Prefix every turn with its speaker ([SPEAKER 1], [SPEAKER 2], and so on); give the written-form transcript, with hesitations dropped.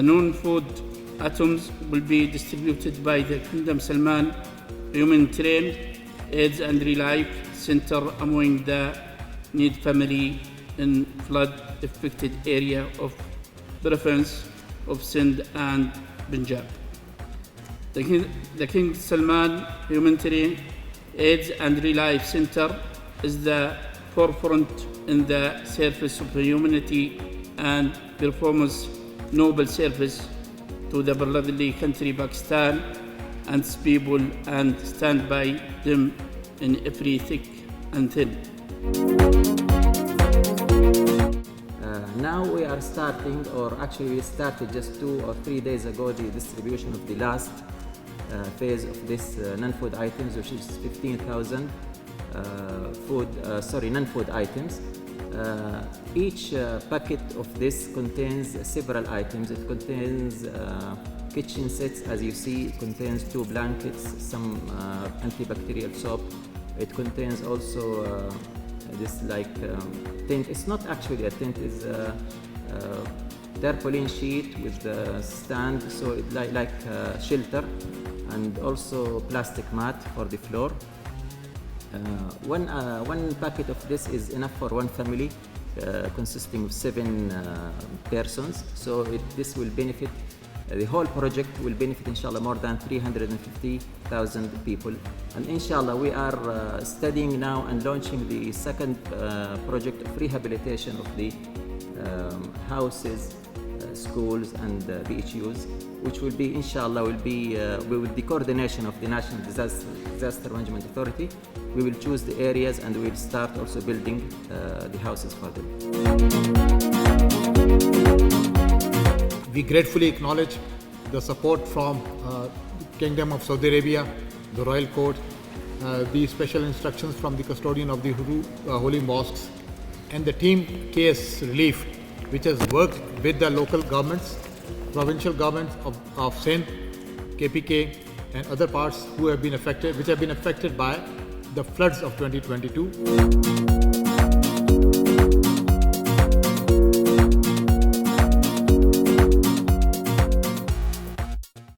[SPEAKER 1] The non-food items will be distributed by the Kingdom Salman Humanitarian AIDS and Relief Center among the needy family in flood-affected area of province of Sindh and Punjab. The King Salman Humanitarian AIDS and Relief Center is the forefront in the service of humanity and performs noble service to the beloved country Pakistan and its people, and stand by them in every thick and thin.
[SPEAKER 2] Now we are starting, or actually we started just 2 or 3 days ago, the distribution of the last phase of this non-food items, which is 15,000 non-food items. Each packet of this contains several items. It contains kitchen sets, as you see. It contains 2 blankets, some antibacterial soap. It contains also this tent. It's not actually a tent, it's a tarpaulin sheet with the stand, so it like shelter, and also plastic mat for the floor. One packet of this is enough for one family consisting of 7 persons. So this will benefit, the whole project will benefit inshallah more than 350,000 people. And inshallah we are studying now and launching the second project of rehabilitation of the houses, schools and BHUs, which will be inshallah with the coordination of the National Disaster Management Authority. We will choose the areas and we will start also building the houses for them.
[SPEAKER 3] We gratefully acknowledge the support from Kingdom of Saudi Arabia, the Royal Court, the special instructions from the custodian of the holy mosques, and the team KS Relief, which has worked with the local governments, provincial governments of Sindh, KPK, and other parts which have been affected by the floods of 2022.